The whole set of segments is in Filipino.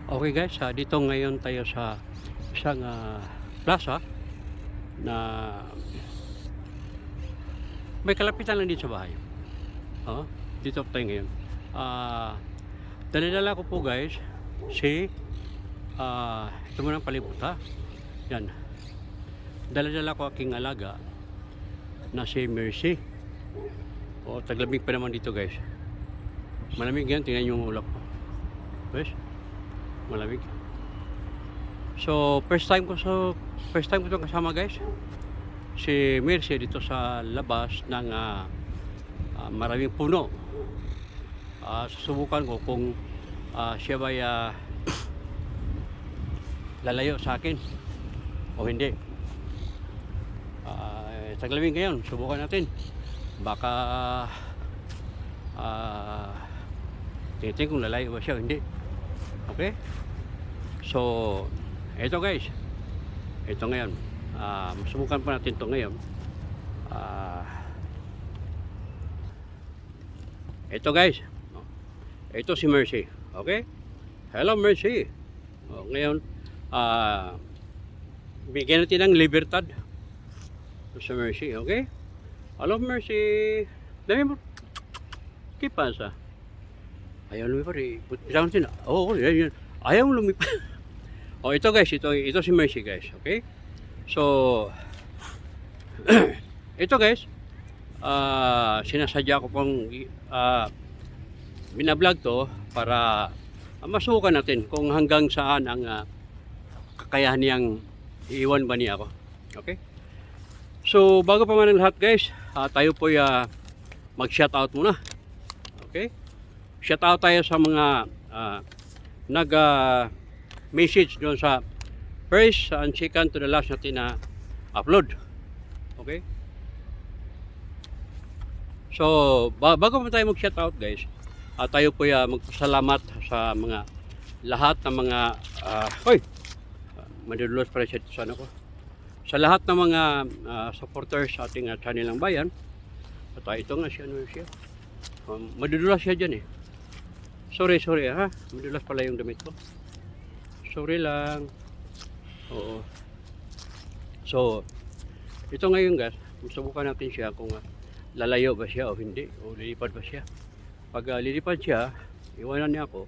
Okay guys, dito ngayon tayo sa isang plaza na may kalapitan lang dito sa bahay. Dito tayo ngayon. Dala-dala ko po guys si ito mo ng palibot Yan. Dala-dala ko aking alaga na si Mercy. Taglamig pa naman dito guys. Malamig yan, tingnan yung ulap ko. Guys, malamig. So first time ko itong kasama guys, si Mercy dito sa labas ng maraming puno. Susubukan ko kung siya ba lalayo sa akin o hindi. Taglamig ngayon, subukan natin. Baka tingnan kung lalayo ba siya o hindi. Okay? So, ito guys. Ito ngayon. Subukan pa natin ito ngayon. Ito guys. Ito si Mercy. Okay? Hello Mercy. Ngayon, bigyan natin ng libertad sa Mercy. Okay? Hello Mercy. Dami mo. Kipasa. Ayaw lumipad eh. Pisang sila. Yan. Ayaw lumipad. Ito guys. Ito si Mercy guys. Okay? So, ito guys. Sinasadya ko pong binablog to para masukan natin kung hanggang saan ang kakayahan niyang iiwan ba niya ako. Okay? So, bago pa man ang lahat guys, tayo po mag-shoutout muna. Okay? Shoutout tayo sa mga nag-message doon sa first and second to the last natin na upload. Okay? So, bago pa tayo mag-shoutout guys, tayo po magpasalamat sa mga lahat ng mga madudulas pala siya sa ano ko. Sa lahat ng mga supporters sa ating channel ng bayan. At ito nga siya, madudulas siya dyan eh. Sorry ha. Madulas pala yung damit ko. Sorry lang. Oo. So, ito ngayon guys, subukan natin siya kung lalayo ba siya o hindi. O lilipad ba siya. Pag lilipad siya, iwanan niya ako.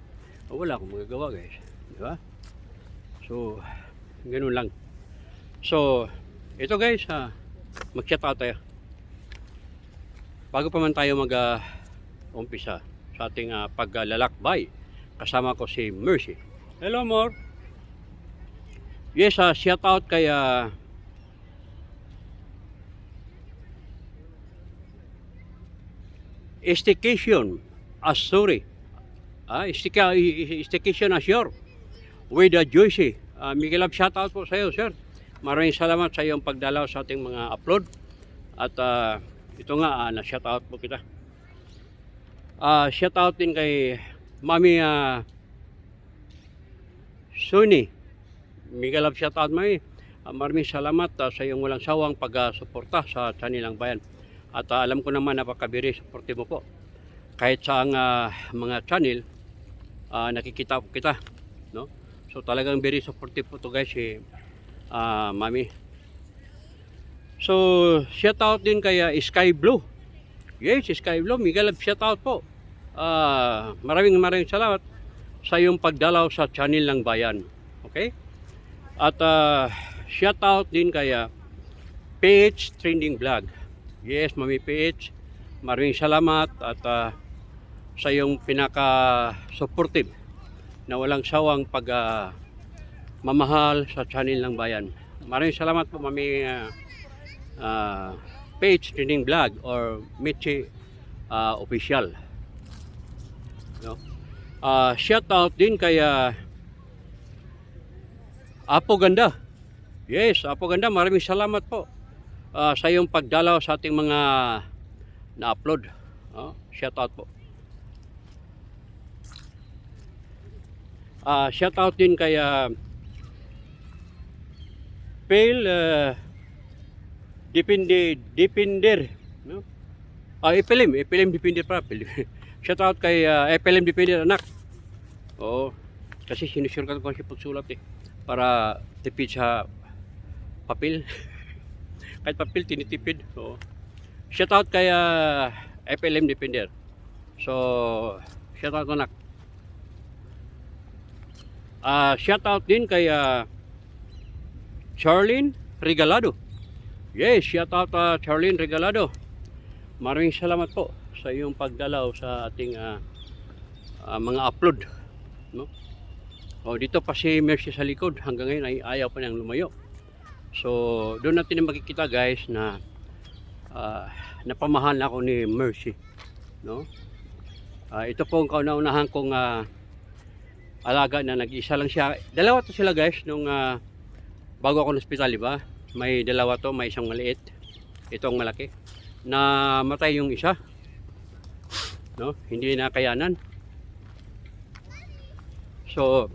Wala akong magagawa guys. Diba? So, ganun lang. So, ito guys, mag-shoutout tayo. Bago pa man tayo mag-umpisa sa ating paglalakbay, kasama ko si Mercy. Hello, More. Yes, shoutout kay Staycation Asuri. Staycation Assure with Joyce. Miguel, shoutout po sa iyo, sir. Maraming salamat sa iyong pagdalaw sa ating mga upload. At ito nga, na-shoutout po kita. Shoutout din kay Mami Suni. Miguel, shoutout Mami. Maraming salamat sa iyong walang sawang pag-suporta sa channel ng bayan. At alam ko naman napakabiri supportive mo po. Kahit sa mga channel, nakikita po kita. No? So talagang very supportive po to guys si Mami. So shout out din kay Sky Blue. Yes, Sky Blue. Miguel, shout out po. Maraming salamat sa iyong pagdalaw sa channel ng bayan. Okay? At shout out din kay PH Trending Vlog. Yes, Mami PH. Maraming salamat at sa iyong pinaka-supportive na walang sawang mamahal sa channel ng bayan. Maraming salamat po Mami PH Trending Vlog or Michi Official. No? Shout out din kay Apo Ganda. Yes, Apo Ganda, maraming salamat po sa iyong pagdalaw sa ating mga na-upload. Shout out po. Shout out din kay Pale Depender. No? Epelim Depender pa. Shout out kay Epelim Depender anak. Kasi sinusulat ko kasi pagsulat para tipid sa papel. Kahit papel tinitipid. So, shout out kay FLM Defender. So, shout out anak. Shout out din kay Charlene Regalado. Yes, shout out Charlene Regalado. Maraming salamat po sa iyong pagdalaw sa ating mga upload, no? Dito pa si Mercy sa likod, hanggang ngayon ay ayaw pa niyang lumayo. So doon natin makikita guys na napamahal na ako ni Mercy, no? Ito po ang kauna-unahan kong alaga na nag-isa lang siya. Dalawa to sila guys nung bago ako ng ospital, di ba? May dalawa to, may isang maliit, itong malaki. Na matay yung isa, no? Hindi na kayanan. So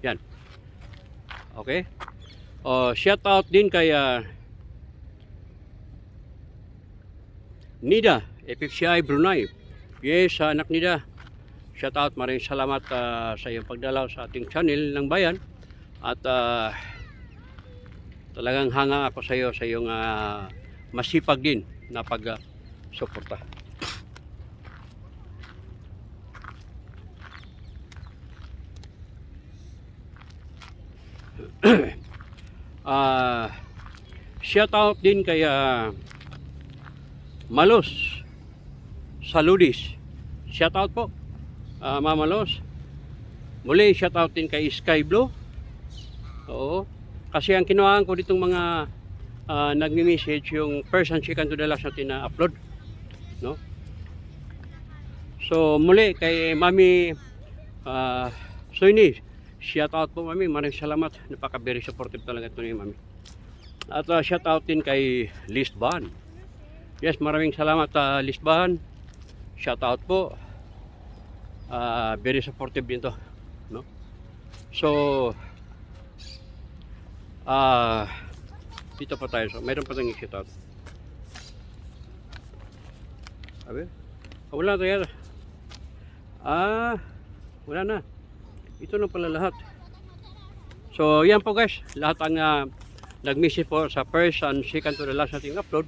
yan, okay. Shout out din kay Nida FFCI Brunei. Yes, anak Nida, shout out, maraming salamat sa iyong pagdalaw sa ating channel ng bayan. At talagang hanga ako sa iyo, sa iyong masipag din na pag-suporta. Shout out din kay Malos Saludis. Shout out po, Mama Los. Muli shout out din kay Sky Blue. Oo, kasi ang kinuhaan ko ditong mga nagme-message yung first and second to the last natin na upload, no? So muli kay Mami Soyni, shout out po Mami, maraming salamat, napaka very supportive talaga ito ni Mami. At shout out din kay Lisban. Yes, maraming salamat Lisban, shout out po, very supportive din to, no? So dito pa tayo. So, mayroon pa tayong shout out. Sabi? Wala na tayo. Wala na. Ito na pala lahat. So, yan po guys. Lahat ang nag-message po sa first and second to the last nating upload.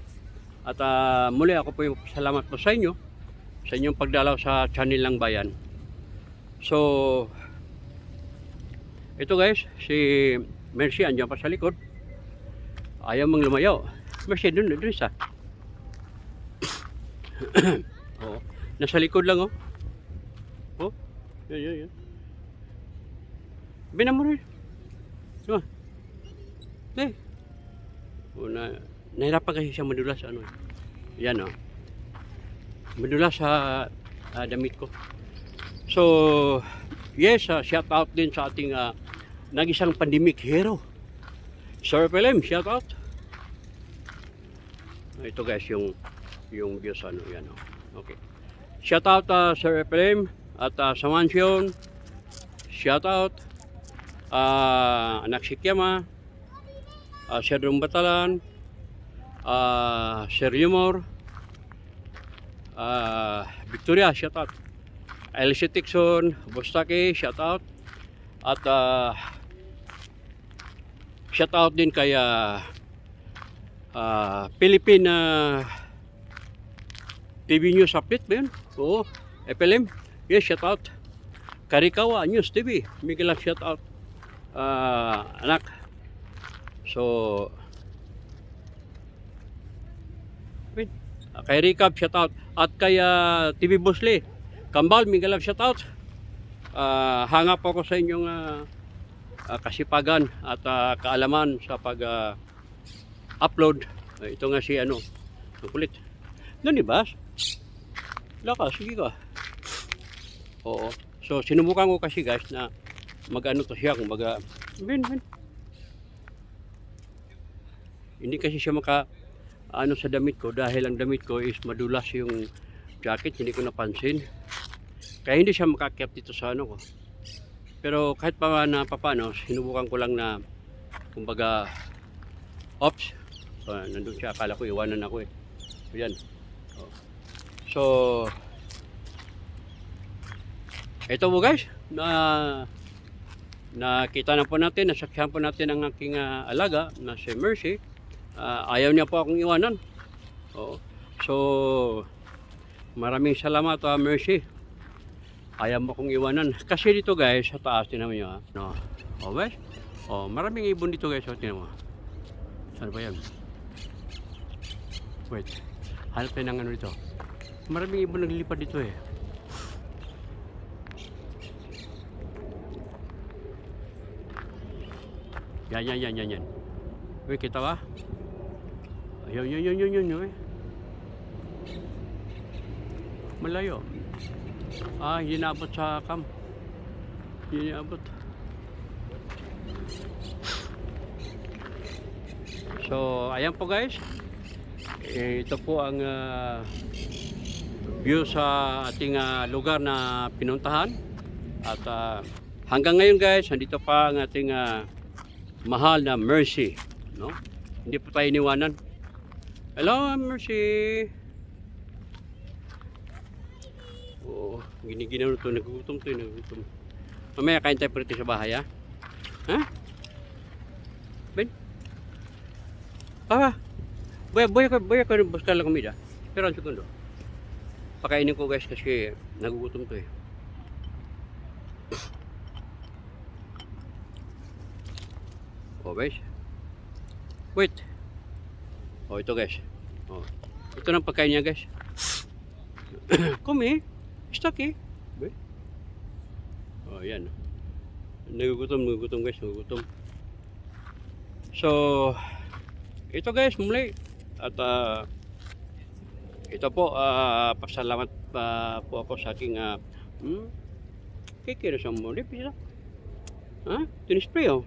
At muli ako po yung salamat po sa inyo, sa inyong pagdalaw sa channel ng bayan. So, ito guys, si Mercy andyan pa sa likod, ayaw mang lumayaw. Mercy dun isa. Oh, nasa likod lang oh. Oh, yan. Binan mo rin. Diba? Nahirapan kasi siya madulas ano. Yan oh. Madulas sa damit ko. So, yes, shout out din sa ating nag-isang pandemic hero, Sir Pelem, shout out. Ito guys yung views ano yan. Okay. Shout out Sir Pelem at sa Mansion. Shout out anak si Kiama, Sir Rumbatalan, Sir Humor, Victoria, shout out. Elsie Tixon, Bustaki, shout out. At shout out din kay Philippine TV News Update ba yun? Oo, FLM. Yes, shout out. Karikawa News TV, Miguel, shout out. Anak. So kay Recap, shout out. At kay TV Bosle Kambal, Miguel, shout out. Hanga po ako sa inyong kasipagan at kaalaman sa pag-upload. Ito nga si ano, ang kulit. Doon diba? Laka, sige ka. Oo. So sinubukan ko kasi guys na mag-ano to siya, kung hindi kasi siya ano sa damit ko, dahil ang damit ko is madulas yung jacket, hindi ko napansin. Kaya hindi siya makakyap dito sa ano ko. Pero kahit pa na paano, sinubukan ko lang na kumbaga ops. Nandun siya, akala ko iwanan ako eh. Ayan. So ito po guys, nakita na po natin, nasaksihan po natin ang aking alaga na si Mercy. Ayaw niya po akong iwanan. Oo. So, maraming salamat Mercy. Ayaw mo akong iwanan. Kasi dito guys, sa taas, tinan mo nyo ha. No. O guys, maraming ibon dito guys. Tinan mo. Saan ba yan? Wait, hanap tayo ng ano dito. Maraming ibon naglilipad dito eh. Yan. Uy, kita ba? Yun. Malayo. Hindi naabot sa cam. Hindi naabot. So, ayan po guys. Ito po ang view sa ating lugar na pinuntahan. At hanggang ngayon guys, nandito pa ang ating mahal na Mercy, no? Hindi po tayo iniwanan. Hello, Mercy. Oo, giniginaw to, nagugutom. Mamaya kain tayo prito sa bahay, ha? Ha? Ben? Boy ko buscar la comida. Pero un segundo. Pakainin ko guys kasi nagugutom to eh. Guys. Wait. Ito guys. Ito ng pagkain niya guys. Come. Stuck eh. Yan. Nagugutom guys, nagugutom. So, ito guys, muli. At ito po, pasalamat po ako sa aking kikira sa muli. Pisa? Tinispray oh.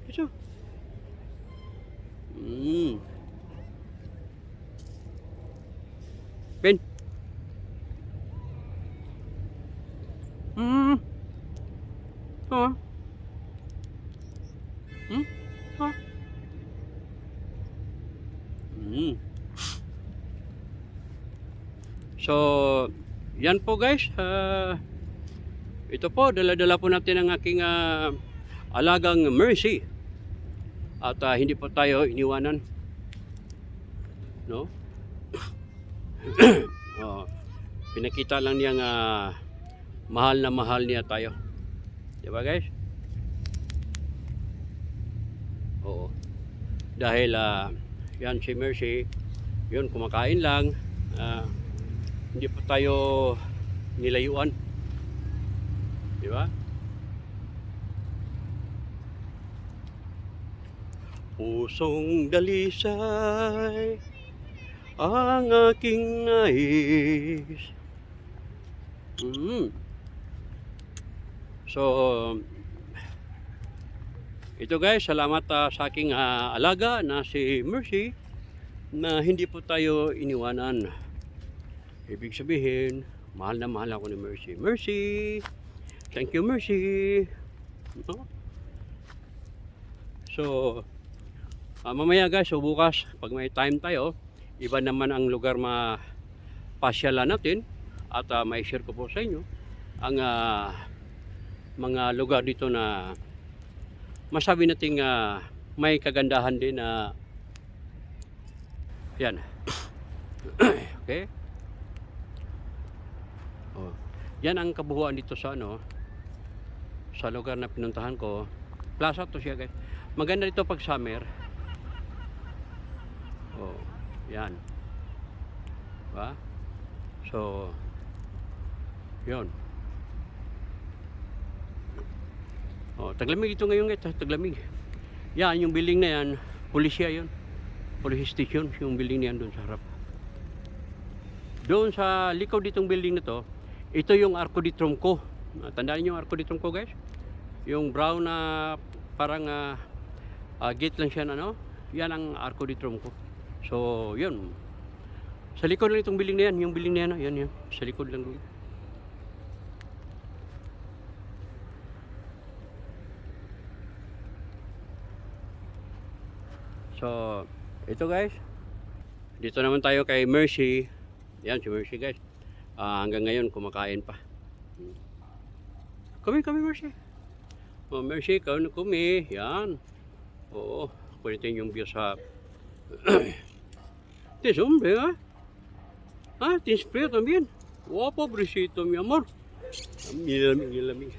Ito. Ben. So, yan po guys. Ito po, dala-dala po natin ang aking alagang Mercy. At hindi po tayo iniwanan. No? Pinakita lang niya nga mahal na mahal niya tayo. Diba guys? Oo. Dahil yan si Mercy, yun kumakain lang. Hindi po tayo nilayuan. Diba? Pusong dalisay ang aking nais. So, ito guys, salamat sa aking alaga na si Mercy na hindi po tayo iniwanan. Ibig sabihin, mahal na mahal ako ni Mercy. Mercy! Thank you, Mercy! No? So, mamaya guys, so bukas, pag may time tayo, iba naman ang lugar mapasyalan natin at may share ko po sa inyo ang mga lugar dito na masabi nating may kagandahan din na yan. Okay? Yan ang kabuuan dito sa sa lugar na pinuntahan ko. Plaza to siya guys. Maganda dito pag summer. Yan. Diba? So, yun. Taglamig ito ngayon guys. Taglamig. Yan, yung building na yan, pulisya yun. Police station, yung building na yan doon sa harap. Doon sa likod ditong building na to, ito yung Arco de Tronco. Tandaan niyo yung Arco de Tronco guys? Yung brown na parang gate lang siya na yan ang Arco de Tronco. So, yun. Sa likod lang itong building na yan. Yung building na yan, yan. Sa likod lang doon. So, ito guys. Dito naman tayo kay Mercy. Yan si Mercy guys. Hanggang ngayon kumakain pa. Kami, Mercy. Oh, Mercy, kami. Yan. Oo. Pwede yung view sa... Tienes hombre, ¿ah? Ah, tienes frío también. Oh, pobrecito, mi amor. Nilalamig.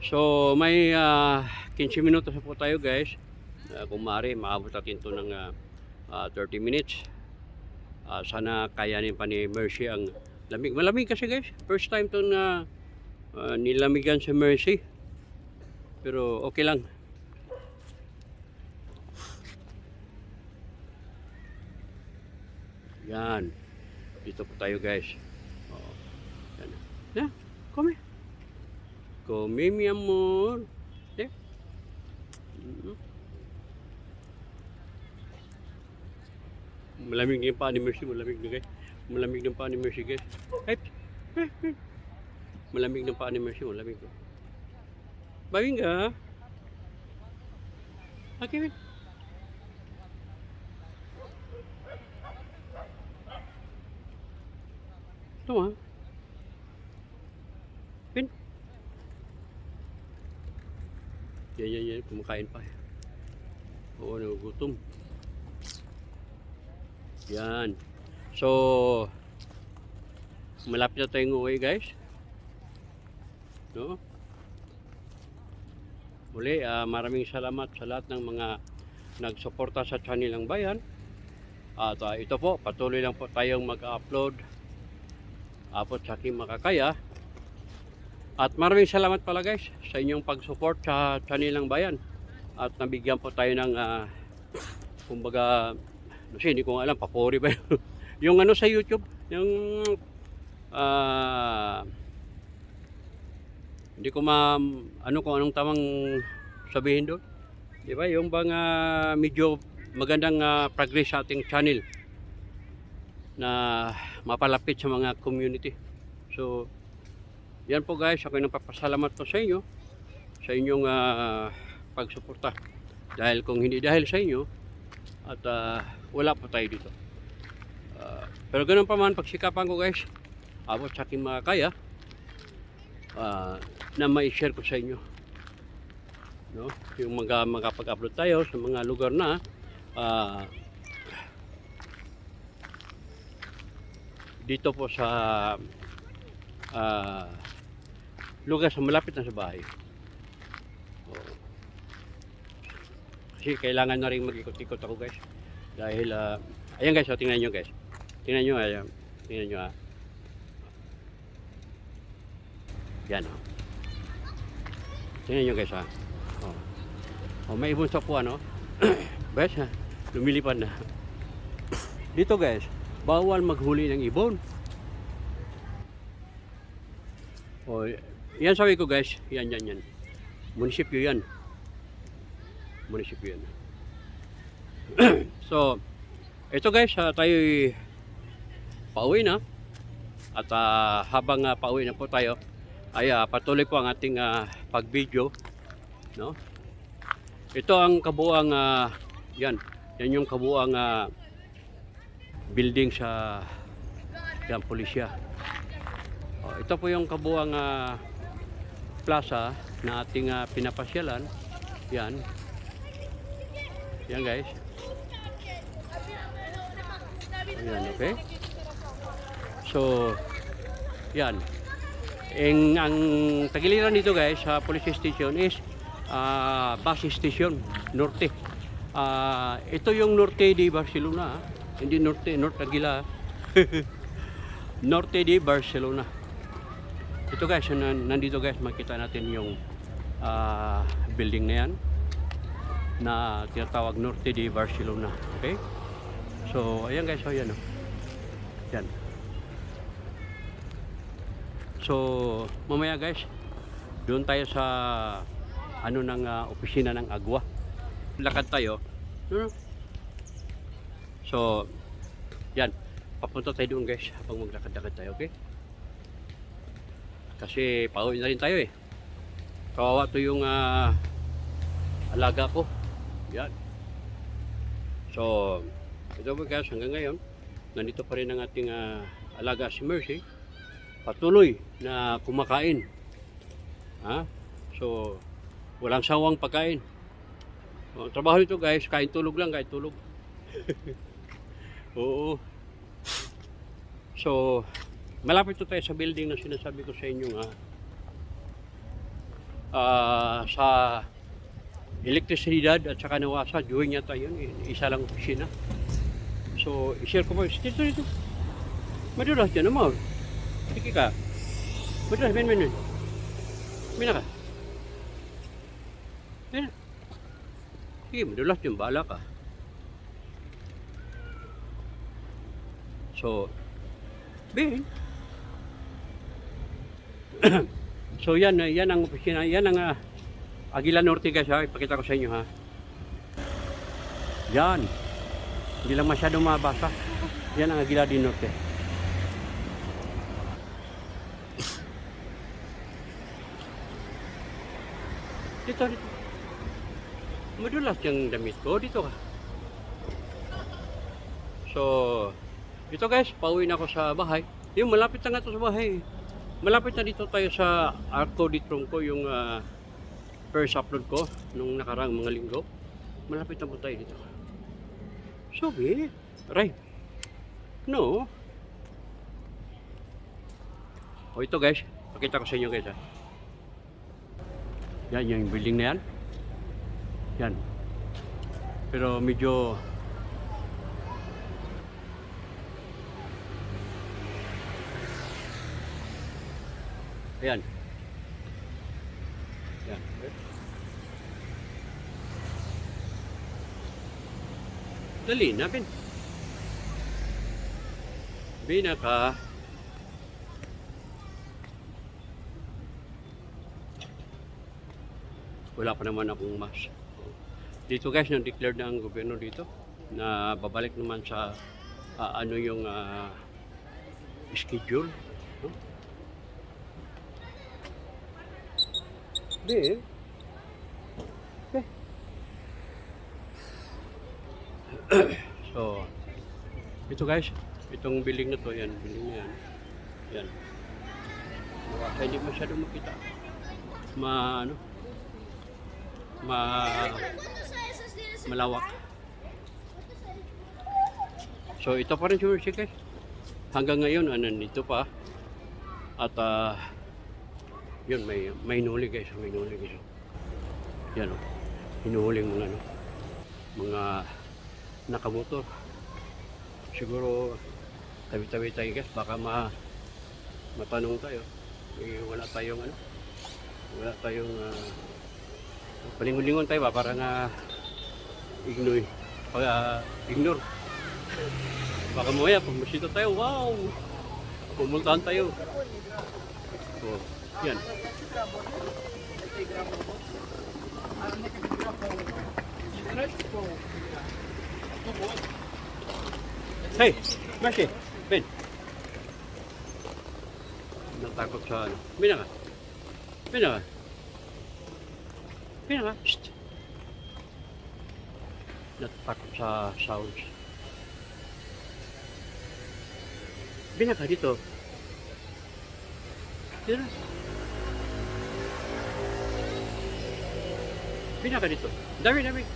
So, may 15 minutos na po tayo, guys. Kung maaari, maabot natin ito ng 30 minutes. Sana kayanin pa ni Mercy ang lamig. Malamig kasi, guys. First time ito na nilamigan si Mercy. Pero okay lang. Yan. Dito po tayo, guys. Oh. Yan. Yeah, come. Come, mi amor. Yeah. Malamig yung pa ni Mercy. Malamig na, guys. Malamig ng pa ni Mercy, guys. Ay. Malamig ng pa ni Mercy. Malamig. Baging ka? Okay, ito ha. Pin. Yan. Kumakain pa. Oo, nagugutom. Yan. So, malapit na tayong uwi, guys. No? Muli, maraming salamat sa lahat ng mga nagsuporta sa channel ng bayan. At ito po, patuloy lang po tayong mag-upload abot sa aking makakaya. At maraming salamat pala, guys, sa inyong pag-support sa channel ng bayan. At nabigyan po tayo ng kumbaga, kasi hindi ko nga alam, papuri ba yun? Yung ano sa YouTube, yung hindi ko ano kung anong tamang sabihin doon. Di ba? Yung bang medyo magandang progress sa ating channel na mapalapit sa mga community. So, yan po, guys. Ako nagpapasalamat po sa inyo sa inyong pagsuporta. Dahil kung hindi dahil sa inyo at wala po tayo dito. Pero ganun pa man, pagsikapan ko, guys, abot sa aking mga kaya na mai-share ko sa inyo, no? Yung makapag-upload tayo sa mga lugar na dito po sa lugar sa malapit na sa bahay. Kasi kailangan na rin mag-ikot-ikot ako, guys, dahil ayan, guys, tingnan nyo, guys, tingnan nyo, ayan, tingnan nyo, yan, tingnan nyo, guys, may ibon sa puwan, guys, lumilipad na dito, guys. Bawal maghuli ng ibon. Yan sabi ko, guys, yan munisipyo yan. So ito, guys, tayo pauwi na. At habang pauwi na po tayo ay patuloy po ang ating pag-video, no? Ito ang kabuang yan yung kabuang building sa yan, pulisya. Ito po yung kabuang plaza na ating pinapasyalan. Yan, guys. Ayan, okay. So, yan. Ang tagiliran dito, guys, sa police station is bus station, Norte. Ito yung Norte de Barcelona, hindi Norte Aguila. Norte de Barcelona. Ito, guys, nandito, guys, makita natin yung building na yan na tinatawag Norte de Barcelona. Okay? So, ayan, guys, ayan, yan. So, mamaya, guys, doon tayo sa ano ng opisina ng Agwa. Lakad tayo. So, yan. Papunta tayo doon, guys, habang maglakad-lakad tayo, okay? Kasi pauwi na rin tayo, eh. Kawawa to yung alaga ko. Yan. So, ito po guys, hanggang ngayon, nandito pa rin ang ating alaga si Mercy. Patuloy na kumakain. So, walang sawang pagkain. Ang trabaho nito guys, kain tulog lang, kain tulog. Oo. So, malapit to tayo sa building na sinasabi ko sa inyo sa elektrisidad at saka nawasa, join yata yun, isa lang opisina. So, i-share ko po, dito. Madulas dyan naman. Sige ka. Madulas, min. Mina ka. Mina. Sige, madulas dyan, bahala ka. So, bin. So yan ang opisina, yan ang Aguila Norte guys ha, ipakita ko sa inyo ha. Yan. Hindi lang masyadong mabasa. Yan ang Aguila din Norte. Dito. Madulas yung damit ko, dito ka. So, dito guys, pauwi na ako sa bahay. Yung malapit na nga ito sa bahay. Malapit na dito tayo sa Arco di Tronco, yung first upload ko nung nakarang mga linggo. Malapit na po tayo dito. So, right. No. O ito guys, pakita ko sa inyo guys ha. Yan yung building na yan. Yan. Pero medyo ayan. Yan. Dali na, Ben. Binaka. Wala pa naman akong mas. Dito guys, nang-declare na ang gobyerno dito na babalik naman sa ano yung schedule. No? Okay. So, ito guys, itong building na to, yan, building na yan. Yan. Kaya hindi masyadong makita. Malawak. So, ito pa rin si Mercy guys. Hanggang ngayon, nandito pa. At, yun, may hinuli guys, may hinuli guys. Yan o, hinuhuling mga nakamotor. Siguro tabi-tabi tayo guys, baka matanong tayo. Wala tayong palingon-lingon tayo ba, parang ignore. Baka mamaya pag masita tayo, wow, pumuntahan tayo. So, yan. Hey, Mercy, Ben. Natakot sa ano. Bina ka. Shh. Natakot sa sounds. Bina ka dito. Dito. Bina ka dito. Dami.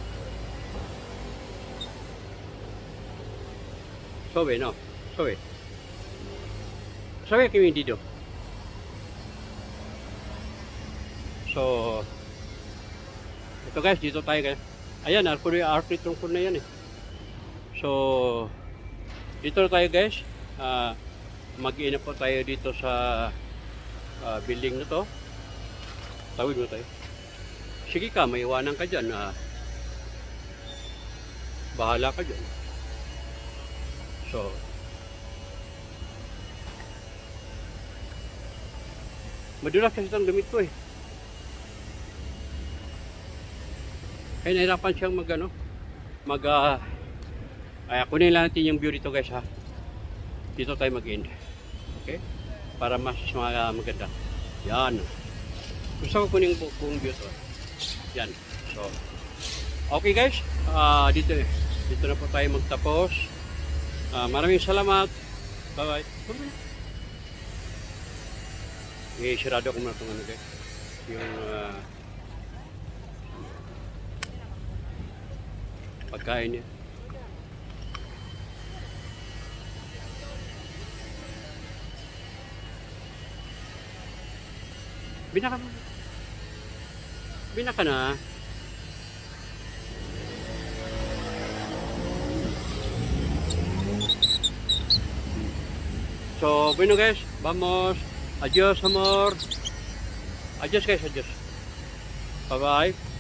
Sobe, no? Sobe kimi dito. So, ito guys, dito tayo guys. Ayan, arco tungkol na yan eh. So, dito na tayo guys. Mag-iinap po tayo dito sa building na to. Tawid mo tayo. Sige ka, may iwanan ka dyan. Bahala ka dyan. So, madulas kasi itong gamit ko eh. Kaya nahirapan siyang kunin lang natin yung view dito guys ha. Dito tayo mag-end. Okay? Para mas maganda. Yan. Gusto ko kunin buong view to. Yan. So, okay guys. Dito Dito na po tayo magtapos. Maraming salamat. Bye-bye. Sirado ko muna itong ano guys. Yung pagkain niya. Binaka mo. Binaka na. So, bueno guys, vamos. Adios amor. Adios guys, adios. Bye bye.